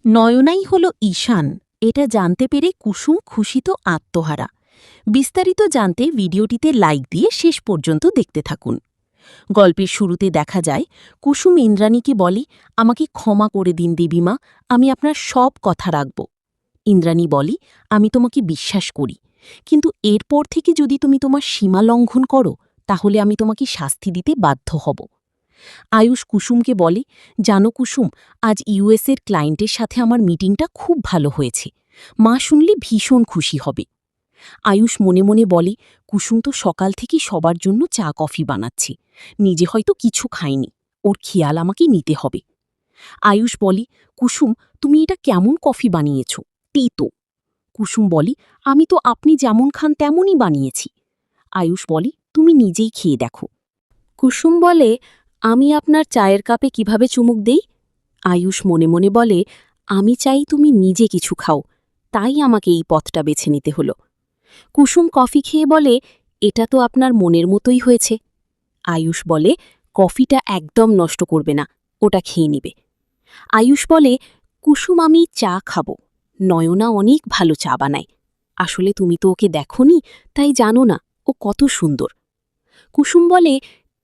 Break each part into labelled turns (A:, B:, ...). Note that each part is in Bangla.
A: নয়নাই হল ঈশান, এটা জানতে পেরে কুসুম খুশি তো আত্মহারা। বিস্তারিত জানতে ভিডিওটিতে লাইক দিয়ে শেষ পর্যন্ত দেখতে থাকুন। গল্পের শুরুতে দেখা যায় কুসুম ইন্দ্রাণীকে বলে, আমাকে ক্ষমা করে দিন দেবীমা, আমি আপনার সব কথা রাখব। ইন্দ্রাণী বলে, আমি তোমাকে বিশ্বাস করি, কিন্তু এরপর থেকে যদি তুমি তোমার সীমা লঙ্ঘন করো তাহলে আমি তোমাকে শাস্তি দিতে বাধ্য হব। আয়ুষ কুসুমকে বলে, জানো কুসুম, আজ ইউএসের ক্লায়েন্টের সাথে আমার মিটিংটা খুব ভালো হয়েছে, মা শুনলে ভীষণ খুশি হবে। আয়ুষ মনে মনে বলে, কুসুম তো সকাল থেকেই সবার জন্য চা কফি বানাচ্ছে, নিজে হয়তো কিছু খায়নি, ওর খেয়াল আমাকে নিতে হবে। আয়ুষ বলে, কুসুম তুমি এটা কেমন কফি বানিয়েছ, তেতো। কুসুম বলে, আমি তো আপনি যেমন খান তেমনই বানিয়েছি। আয়ুষ বলে, তুমি নিজেই খেয়ে দেখো। কুসুম বলে, আমি আপনার চায়ের কাপে কিভাবে চুমুক দেই? আয়ুষ মনে মনে বলে, আমি চাই তুমি নিজে কিছু খাও, তাই আমাকে এই পথটা বেছে নিতে হলো। কুসুম কফি খেয়ে বলে, এটা তো আপনার মনের মতোই হয়েছে। আয়ুষ বলে, কফিটা একদম নষ্ট করবে না, ওটা খেয়ে নিবে। আয়ুষ বলে, কুসুম আমি চা খাবো, নয়না অনেক ভালো চা বানায়, আসলে তুমি তো ওকে দেখোনি, তাই জানো না ও কত সুন্দর। কুসুম বলে,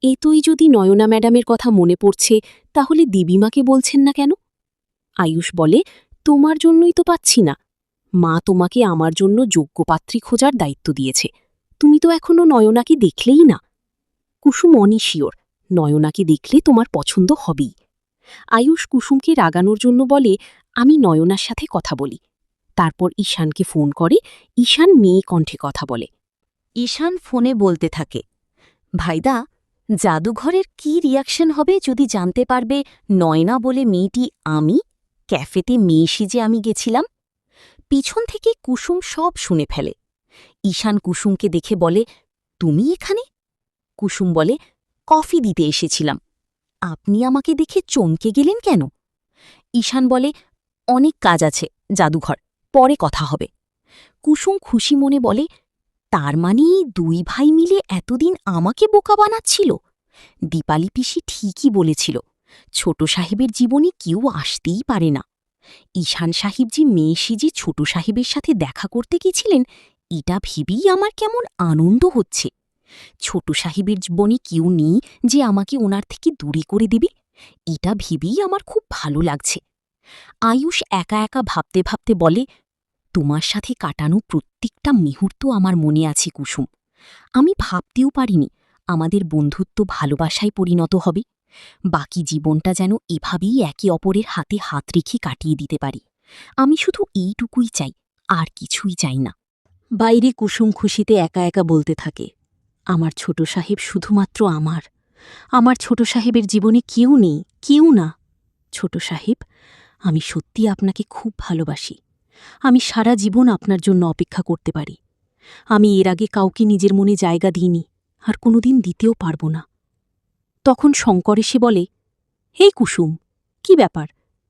A: এতই যদি নয়না ম্যাডামের কথা মনে পড়ছে তাহলে দেবীমাকে বলছেন না কেন? আয়ুষ বলে, তোমার জন্যই তো পাচ্ছি না, মা তোমাকে আমার জন্য যোগ্য পাত্রী খোঁজার দায়িত্ব দিয়েছে, তুমি তো এখনো নয়নাকে দেখলেই না। কুসুম অনিশিওর, নয়নাকে দেখলে তোমার পছন্দ হবেই। আয়ুষ কুসুমকে রাগানোর জন্য বলে, আমি নয়নার সাথে কথা বলি। তারপর ঈশানকে ফোন করে, ঈশান মেয়ে কণ্ঠে কথা বলে। ঈশান ফোনে বলতে থাকে, ভাইদা, জাদুঘরের কি রিয়াকশন হবে যদি জানতে পারবে নয়না বলে মেয়েটি আমি, ক্যাফেতে মেয়ে সেজে আমি গেছিলাম। পিছন থেকে কুসুম সব শুনে ফেলে। ঈশান কুসুমকে দেখে বলে, তুমি এখানে? কুসুম বলে, কফি দিতে এসেছিলাম। আপনি আমাকে দেখে চমকে গেলেন কেন? ঈশান বলে, অনেক কাজ আছে, জাদুঘর, পরে কথা হবে। কুসুম খুশি মনে বলে, তার মানে দুই ভাই মিলে এতদিন আমাকে বোকা বানাচ্ছিল। দীপালি পিসি ঠিকই বলেছিল, ছোট সাহেবের জীবনে কেউ আসতেই পারে না। ঈশান সাহেব যে মেয়ে সেজে ছোট সাহেবের সাথে দেখা করতে গেছিলেন, এটা ভেবেই আমার কেমন আনন্দ হচ্ছে। ছোট সাহেবের জীবনে কেউ নেই যে আমাকে ওনার থেকে দূরে করে দেবে, এটা ভেবেই আমার খুব ভালো লাগছে। আয়ুষ একা একা ভাবতে ভাবতে বলে, তোমার সাথে কাটানো প্রত্যেকটা মুহূর্ত আমার মনে আছে কুসুম। আমি ভাবতেও পারিনি আমাদের বন্ধুত্ব ভালোবাসায় পরিণত হবে। বাকি জীবনটা যেন এভাবেই একে অপরের হাতে হাত রেখে কাটিয়ে দিতে পারি। আমি শুধু এইটুকুই চাই, আর কিছুই চাই না। বাইরে কুসুম খুশিতে একা একা বলতে থাকে, আমার ছোট সাহেব শুধুমাত্র আমার ছোট সাহেবের জীবনে কেউ নেই, কেউ না। ছোট সাহেব, আমি সত্যি আপনাকে খুব ভালোবাসি, আমি সারা জীবন আপনার জন্য অপেক্ষা করতে পারি। আমি এর আগে কাউকে নিজের মনে জায়গা দিইনি, আর কোনোদিন দিতেও পারব না। তখন শঙ্কর এসে বলে, হে কুসুম, কি ব্যাপার,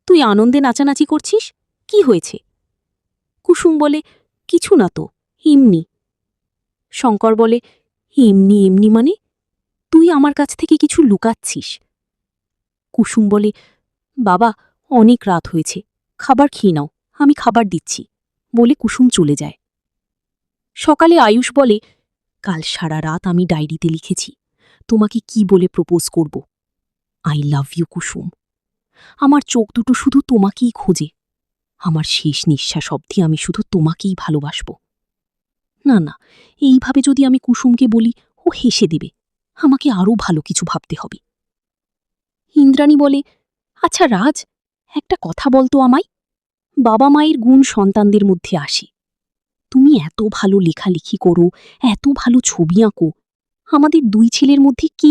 A: তুই আনন্দে নাচানাচি করছিস, কি হয়েছে? কুসুম বলে, কিছু না তো, এমনি। শঙ্কর বলে, এমনি এমনি মানে? তুই আমার কাছ থেকে কিছু লুকাচ্ছিস। কুসুম বলে, বাবা, অনেক রাত হয়েছে, খাবার খেয়ে নাও, আমি খাবার দিচ্ছি, বলে কুসুম চলে যায়। সকালে আয়ুষ বলে, কাল সারা রাত আমি ডায়েরিতে লিখেছি তোমাকে কি বলে প্রপোজ করব। আই লাভ ইউ কুসুম। আমার চোখ দুটো শুধু তোমাকেই খোঁজে, আমার শেষ নিঃশ্বাস অবধি আমি শুধু তোমাকেই ভালোবাসব। না না, এইভাবে যদি আমি কুসুমকে বলি ও হেসে দেবে, আমাকে আরও ভালো কিছু ভাবতে হবে। ইন্দ্রাণী বলে, আচ্ছা রাজ, একটা কথা বলতো আমায়, বাবা মায়ের গুণ সন্তানদের মধ্যে আসে, তুমি এত ভালো লেখালেখি করো, এত ভালো ছবি আঁকো, আমাদের দুই ছেলের মধ্যে কি